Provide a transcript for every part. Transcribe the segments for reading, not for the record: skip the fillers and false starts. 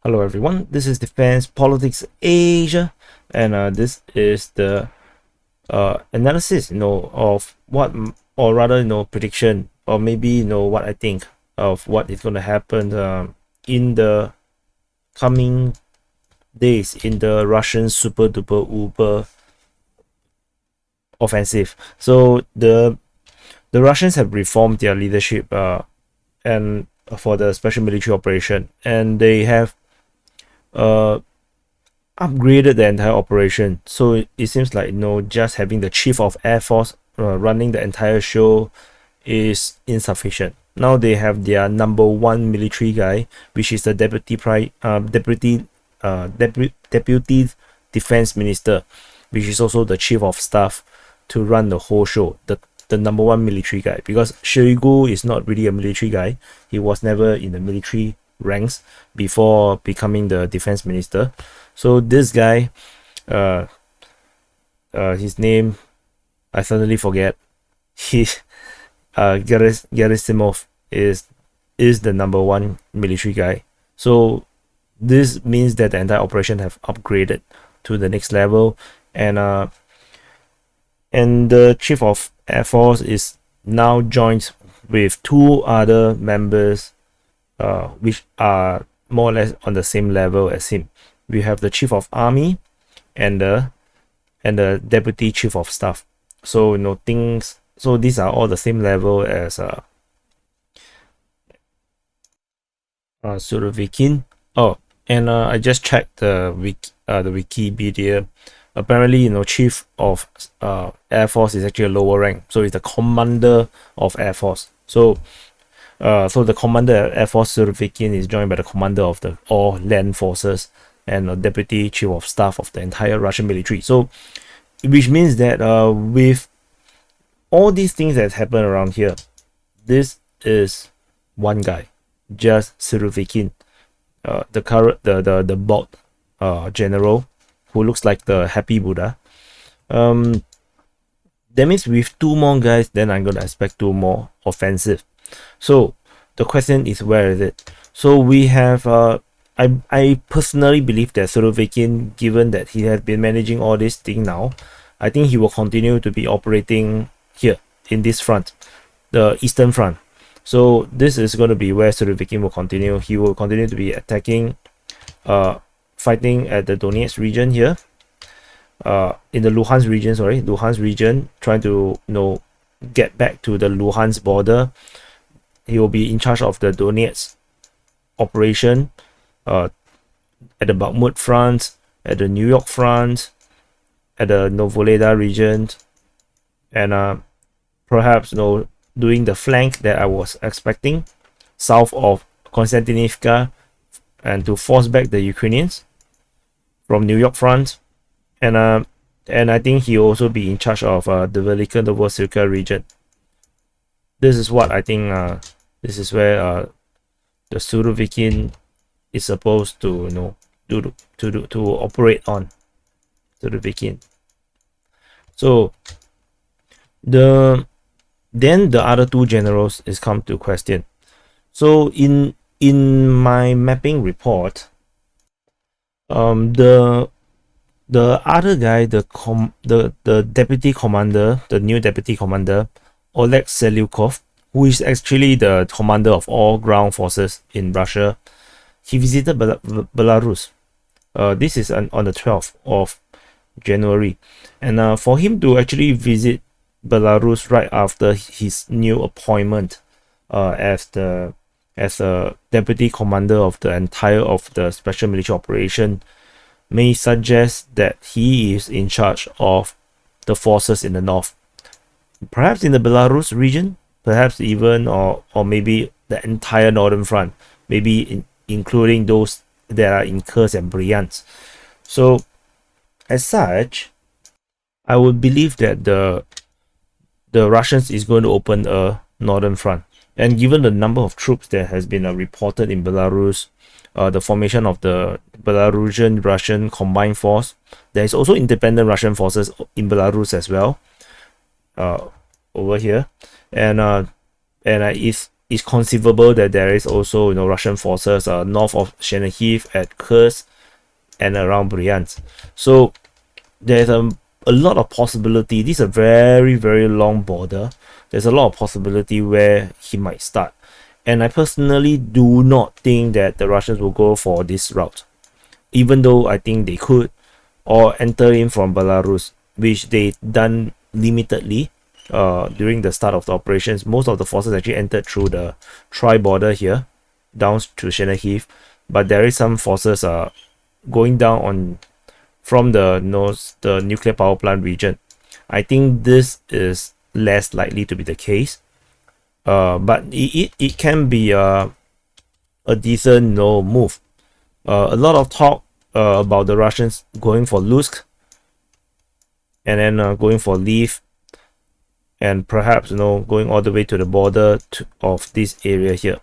Hello everyone, this is Defense Politics Asia, and this is the analysis, of what, or rather, prediction, or maybe, what I think of what is going to happen in the coming days in the Russian super duper uber offensive. So the Russians have reformed their leadership and for the special military operation, and they have upgraded the entire operation. So it seems like just having the chief of air force running the entire show is insufficient. Now they have their number one military guy, which is the deputy defense minister, which is also the chief of staff, to run the whole show. The number one military guy, because Shoigu is not really a military guy. He was never in the military ranks before becoming the defense minister. So this guy, his name I suddenly forget. He Gerasimov is the number one military guy. So this means that the entire operation have upgraded to the next level, and the chief of air force is now joined with two other members which are more or less on the same level as him. We have the chief of army and the deputy chief of staff. So so these are all the same level as Surovikin. Oh, and I just checked the Wikipedia. Apparently, chief of air force is actually a lower rank, so it's the commander of air force. So the commander of Air Force Surovikin is joined by the commander of the all land forces and the deputy chief of staff of the entire Russian military. So, which means that with all these things that happen around here, this is one guy, just Surovikin, the bald general who looks like the happy Buddha. That means with two more guys, then I'm gonna expect two more offensive. So the question is, where is it? So we have I personally believe that Surovikin, given that he has been managing all this thing now, I think he will continue to be operating here in this front, the eastern front. So this is going to be where Surovikin will continue. He will continue to be attacking, fighting at the Donetsk region here, in the Luhansk region, trying to get back to the Luhansk border. He will be in charge of the Donetsk operation, at the Bakhmut front, at the New York front, at the Novoleda region, and perhaps doing the flank that I was expecting south of Konstantinivka, and to force back the Ukrainians from New York front, and I think he will also be in charge of the Velika Novosilka region. This is what I think. This is where the Surovikin is supposed to to operate on. Surovikin. So then the other two generals is come to question. So in my mapping report, the other guy, the deputy commander, the new deputy commander, Oleg Salyukov, who is actually the commander of all ground forces in Russia, he visited Belarus. This is on the 12th of January, and for him to actually visit Belarus right after his new appointment as a deputy commander of the entire of the special military operation may suggest that he is in charge of the forces in the north, perhaps in the Belarus region, perhaps even or maybe the entire northern front, maybe including those that are in Kursk and Bryansk. So as such, I would believe that the Russians is going to open a northern front, and given the number of troops that has been reported in Belarus, the formation of the Belarusian Russian combined force, there is also independent Russian forces in Belarus as well, over here, and it's conceivable that there is also, you know, Russian forces north of Chernihiv at Kursk and around Bryansk. So there's a lot of possibility. This is a very, very long border. There's a lot of possibility where he might start. And I personally do not think that the Russians will go for this route, even though I think they could, or enter in from Belarus, which they done limitedly during the start of the operations. Most of the forces actually entered through the Tri border here, down to Chernihiv, but there is some forces going down on from the nuclear power plant region. I think this is less likely to be the case, but it can be a decent move. A lot of talk about the Russians going for Lusk and then going for Lviv, and perhaps going all the way to the border of this area here.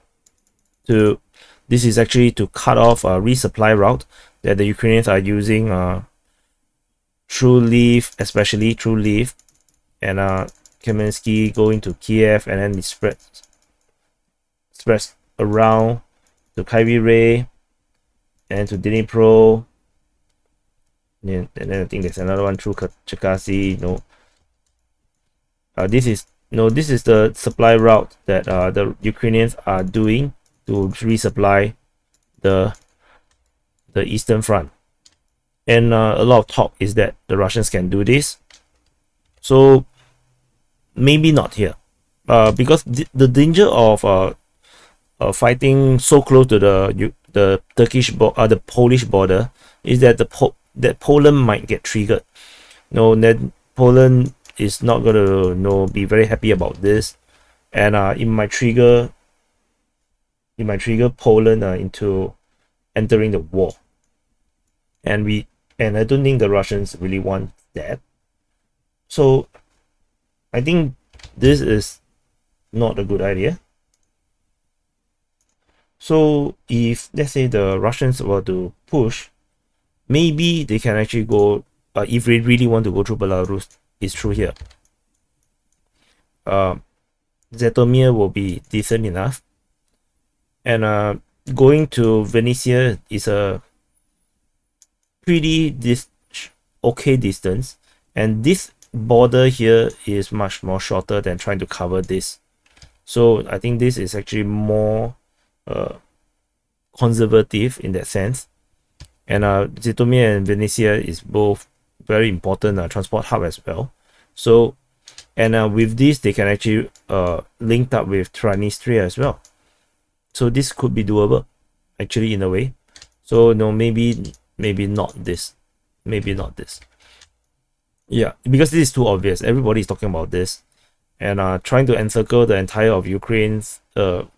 This is actually to cut off a resupply route that the Ukrainians are using through Lviv, especially through Lviv, and Kaminsky going to Kiev, and then it spreads around to Kyrene and to Dnipro, and then I think there's another one through Cherkasy. This is the supply route that the Ukrainians are doing to resupply the Eastern Front. And a lot of talk is that the Russians can do this. So maybe not here, because the danger of fighting so close to the the Polish border is that that Poland might get triggered. Then Poland is not gonna be very happy about this, and it might trigger Poland into entering the war. And I don't think the Russians really want that. So I think this is not a good idea. So if, let's say, the Russians were to push, maybe they can actually go, if they really want to go through Belarus, it's through here. Zhytomyr will be decent enough. And going to Vinnytsia is a pretty okay distance, and this border here is much more shorter than trying to cover this. So I think this is actually more conservative in that sense. And Zhytomyr and Vinnytsia is both very important transport hub as well. So, and with this, they can actually link up with Transnistria as well. So this could be doable, actually, in a way. So maybe not this. Maybe not this. Yeah, because this is too obvious. Everybody is talking about this. And trying to encircle the entire of Ukraine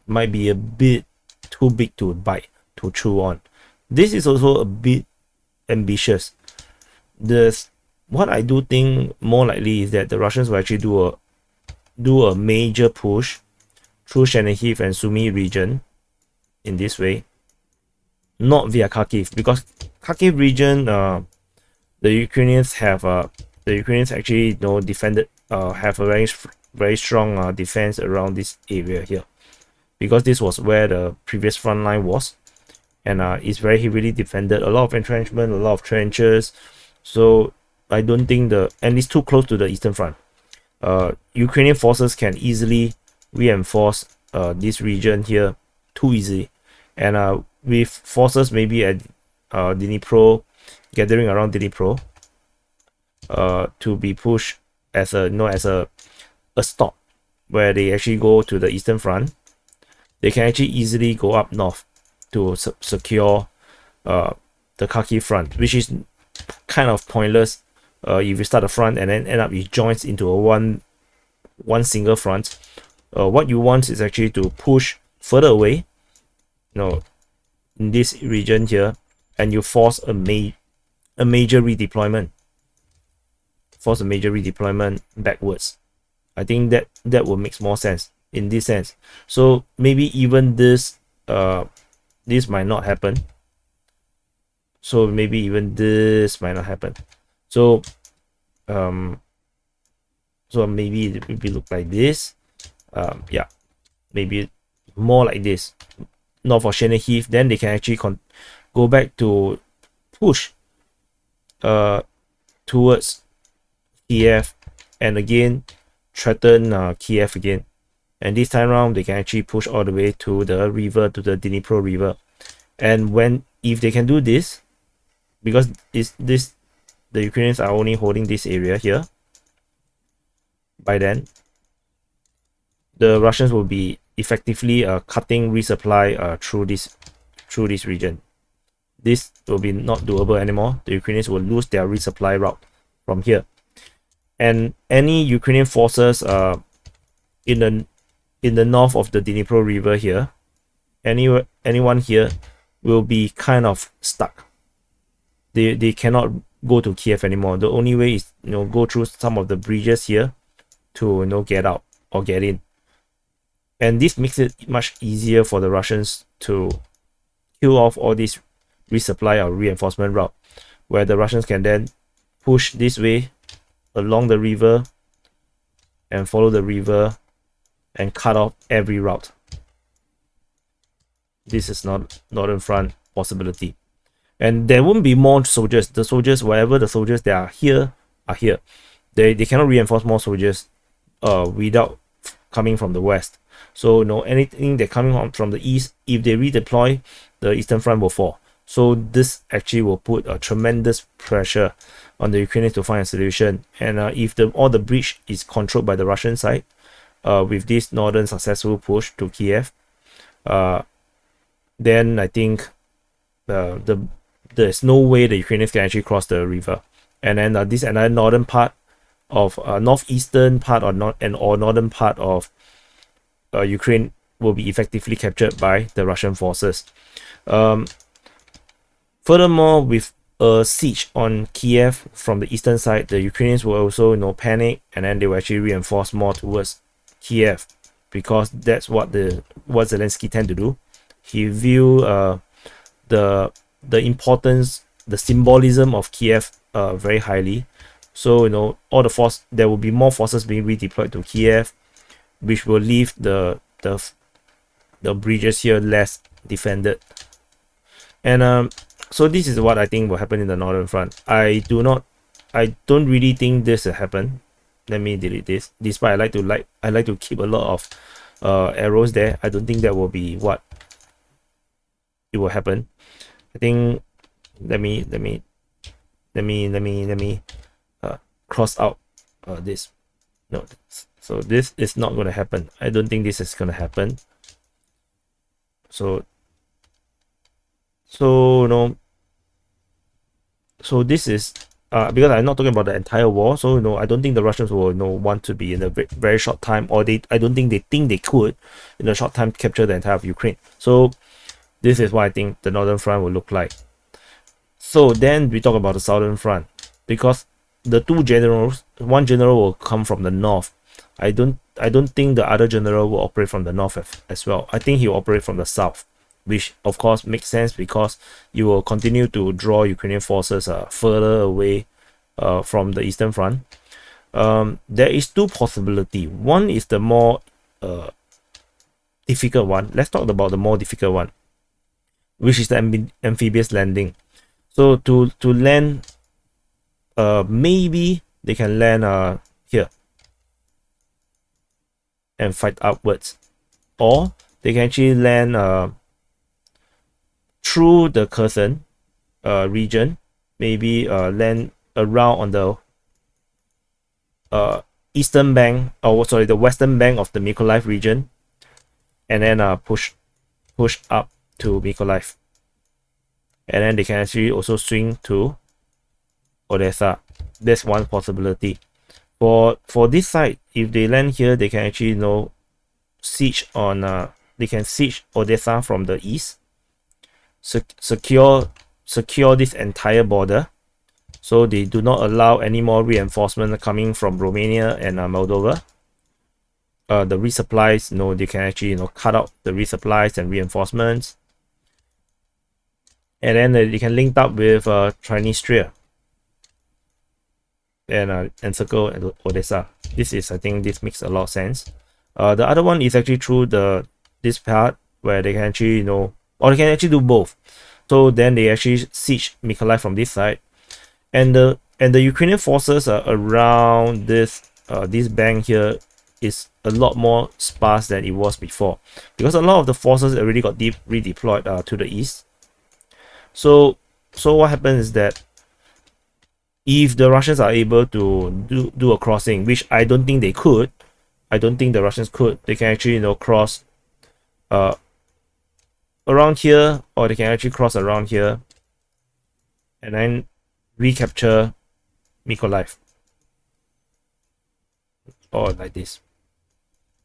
might be a bit too big to bite, to chew on. This is also a bit ambitious. What I do think more likely is that the Russians will actually do a major push through Chernihiv and Sumy region in this way, not via Kharkiv, because Kharkiv region, the Ukrainians actually defended, have a very strong defense around this area here, because this was where the previous front line was, and it's very heavily defended, a lot of entrenchment, a lot of trenches. So I don't think and it's too close to the Eastern Front. Ukrainian forces can easily reinforce this region here too easily, and with forces maybe at Dnipro, gathering around Dnipro, to be pushed as a stop where they actually go to the Eastern Front. They can actually easily go up north to secure the Kharkiv front, which is kind of pointless if you start a front and then end up it joins into a one single front. What you want is actually to push further away, in this region here, and you force a major redeployment. Force a major redeployment backwards. I think that will make more sense in this sense. So maybe even this might not happen. So maybe even this might not happen. So so maybe it will look like this. Yeah, maybe more like this, north of Chernihiv, then they can actually go back to push towards Kiev, and again threaten Kiev again. And this time around, they can actually push all the way to the river, to the Dnipro river. And if they can do this, because the Ukrainians are only holding this area here, by then the Russians will be effectively cutting resupply through this region. This will be not doable anymore. The Ukrainians will lose their resupply route from here, and any Ukrainian forces in the north of the Dnipro river here, anyone here will be kind of stuck. They cannot go to Kiev anymore. The only way is go through some of the bridges here to get out or get in. And this makes it much easier for the Russians to kill off all this resupply or reinforcement route, where the Russians can then push this way along the river and follow the river and cut off every route. This is not Northern Front possibility. And there won't be more soldiers. The soldiers, wherever the soldiers that are here are here. They cannot reinforce more soldiers without coming from the west. So anything that coming from the east, if they redeploy, the Eastern Front will fall. So this actually will put a tremendous pressure on the Ukrainians to find a solution. And if all the breach is controlled by the Russian side, with this northern successful push to Kiev, then I think there's no way the Ukrainians can actually cross the river. And then this another northern part of northeastern part or northern part of Ukraine will be effectively captured by the Russian forces. Furthermore, with a siege on Kiev from the eastern side, the Ukrainians will also panic, and then they will actually reinforce more towards Kiev, because that's what Zelensky tend to do. He view the importance, the symbolism of Kiev very highly. So all the there will be more forces being redeployed to Kiev, which will leave the bridges here less defended. And so this is what I think will happen in the Northern Front. I don't really think this will happen. Let me delete this. Despite I like to keep a lot of arrows there, I don't think that will be what it will happen. I think let me cross out this. No, so this is not going to happen. I don't think this is going to happen. So this is because I'm not talking about the entire war. So I don't think the Russians will want to be in a very short time, or I don't think they could in a short time capture the entire of Ukraine. So this is what I think the Northern Front will look like. So then we talk about the Southern Front, because the two generals, one general will come from the north. I don't think the other general will operate from the north as well. I think he will operate from the south, which of course makes sense, because you will continue to draw Ukrainian forces further away from the Eastern Front. There is two possibilities. One is the more difficult one. Let's talk about the more difficult one, which is the amphibious landing. So to land, maybe they can land here and fight upwards, or they can actually land through the Kherson region, maybe land around on the eastern bank, the western bank of the Mykolaiv region, and then push up to Mykolaiv, and then they can actually also swing to Odessa. That's one possibility. For this side, if they land here, they can actually siege on they can siege Odessa from the east, secure this entire border, so they do not allow any more reinforcement coming from Romania and Moldova. The resupplies, they can actually cut out the resupplies and reinforcements, and then they can link up with Transnistria and encircle Odessa. I think this makes a lot of sense. The other one is actually through the this part where they can actually, or they can actually do both. So then they actually siege Mykolaiv from this side, and the Ukrainian forces are around this bank here is a lot more sparse than it was before, because a lot of the forces already got redeployed to the east. So what happens is that if the Russians are able to do a crossing, which I don't think they could, I don't think the Russians could, they can actually cross around here, or they can actually cross around here and then recapture Mykolaiv, or like this.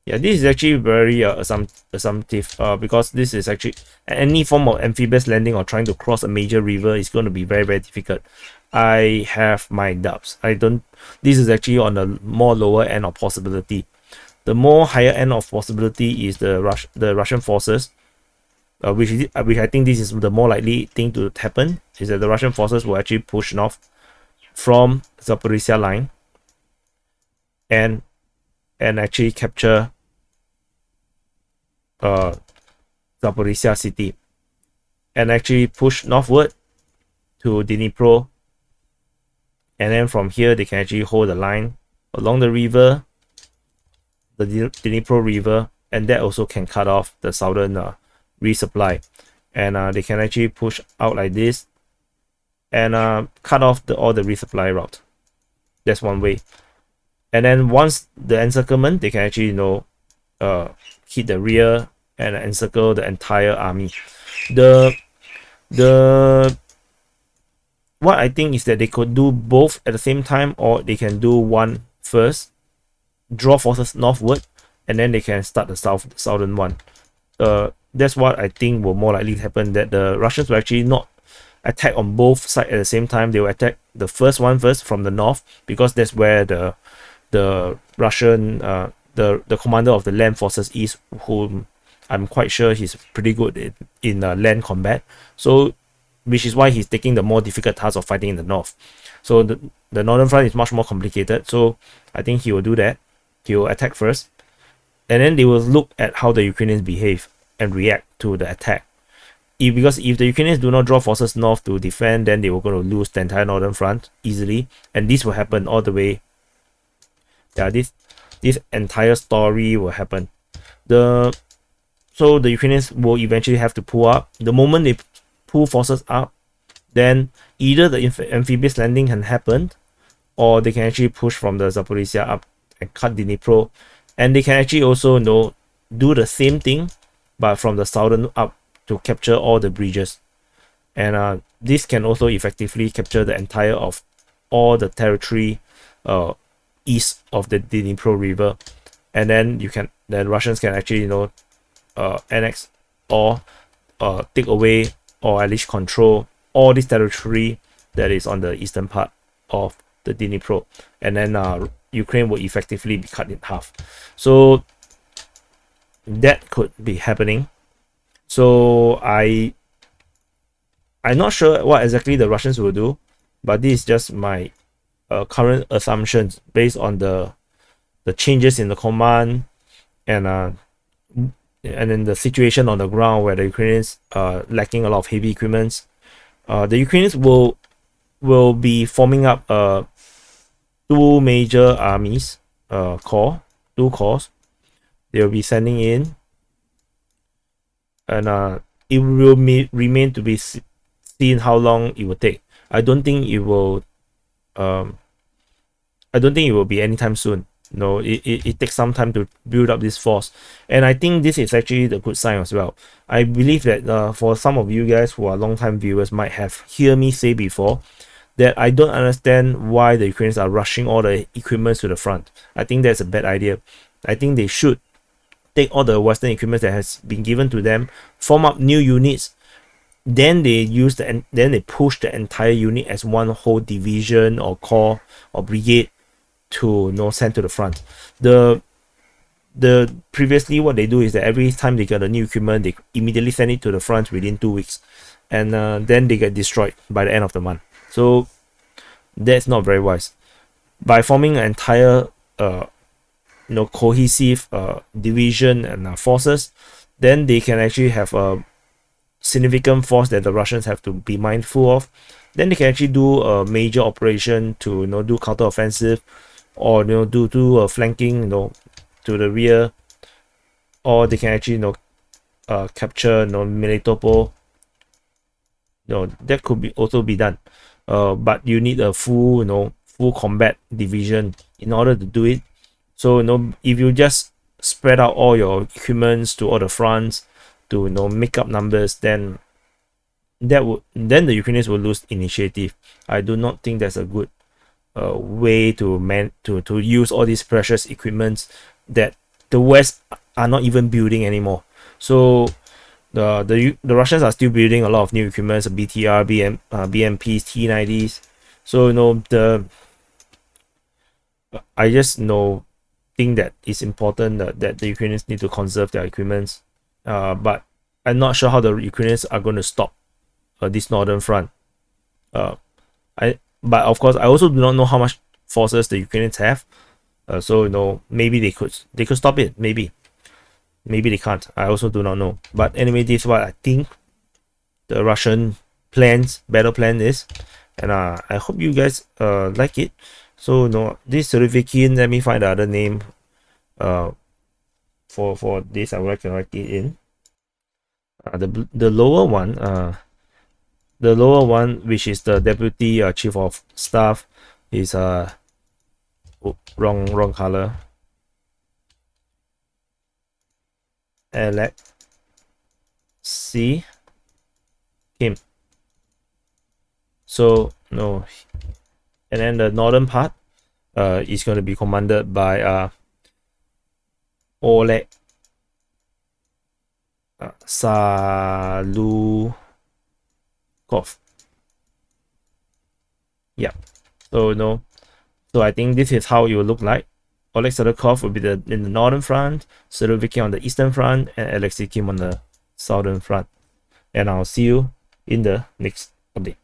Yeah, this is actually very assumptive, because this is actually any form of amphibious landing or trying to cross a major river is going to be very, very difficult. I have my doubts. This is actually on the more lower end of possibility. The more higher end of possibility is the Russian forces, which I think this is the more likely thing to happen, is that the Russian forces will actually push north from Zaporizhia line and actually capture Zaporizhia city, and actually push northward to Dnipro, and then from here they can actually hold the line along the river, the Dnipro river, and that also can cut off the southern resupply, and they can actually push out like this and cut off all the resupply route. That's one way. And then once the encirclement, they can actually hit the rear and encircle the entire army. The what I think is that they could do both at the same time, or they can do one first, draw forces northward, and then they can start the southern one. That's what I think will more likely happen, that the Russians will actually not attack on both sides at the same time. They will attack the first one first from the north, because that's where the Russian the commander of the land forces is, whom I'm quite sure he's pretty good in land combat. So which is why he's taking the more difficult task of fighting in the north. So the northern front is much more complicated. So I think he will do that. He will attack first, and then they will look at how the Ukrainians behave and react to the attack. Because if the Ukrainians do not draw forces north to defend, then they were going to lose the entire northern front easily, and this will happen all the way. Yeah, this entire story will happen. So the Ukrainians will eventually have to pull up. The moment they pull forces up, then either the amphibious landing can happen, or they can actually push from the Zaporizhia up and cut Dnipro, and they can actually also do the same thing, but from the southern up to capture all the bridges, and this can also effectively capture the entire of all the territory east of the Dnipro river, and then the Russians can actually annex or take away, or at least control all this territory that is on the eastern part of the Dnipro, and then Ukraine will effectively be cut in half. So that could be happening. So I'm not sure what exactly the Russians will do, but this is just my current assumptions based on the changes in the command, and then the situation on the ground, where the Ukrainians are lacking a lot of heavy equipment. The Ukrainians will be forming up two major armies, two corps. They will be sending in, and it will remain to be seen how long it will take. I don't think it will be anytime soon. No, it takes some time to build up this force, and I think this is actually the good sign as well. I believe that for some of you guys who are long-time viewers might have heard me say before that I don't understand why the Ukrainians are rushing all the equipment to the front. I think that's a bad idea. I think they should take all the Western equipment that has been given to them, form up new units, then they then they push the entire unit as one whole division or corps or brigade to send to the front. The previously what they do is that every time they get a new equipment, they immediately send it to the front within 2 weeks, and then they get destroyed by the end of the month. So that's not very wise. By forming an entire cohesive division and forces, then they can actually have a significant force that the Russians have to be mindful of. Then they can actually do a major operation to do counter-offensive, or do a flanking to the rear, or they can actually capture Melitopol. That could be also be done. But you need a full combat division in order to do it. So if you just spread out all your equipments to all the fronts to make up numbers, then the Ukrainians will lose initiative. I do not think that's a good way to use all these precious equipments that the West are not even building anymore. So the Russians are still building a lot of new equipments, BTR, BMPs, T90s. So I just think that it's important that the Ukrainians need to conserve their equipments. But I'm not sure how the Ukrainians are going to stop this northern front. But of course I also do not know how much forces the Ukrainians have. So maybe they could stop it. Maybe they can't. I also do not know. But anyway, this is what I think the Russian battle plan is, and I hope you guys like it. So this Surovikin, let me find the other name for this. I would like to write it in. The lower one, which is the deputy chief of staff, is wrong color. Oleg Salyukov. So and then the northern part is going to be commanded by Oleg Salyukov. Yeah. So so I think this is how it will look like. Oleg Salyukov will be in the northern front, Surovikin on the eastern front, and Alexei Kim on the southern front. And I'll see you in the next update.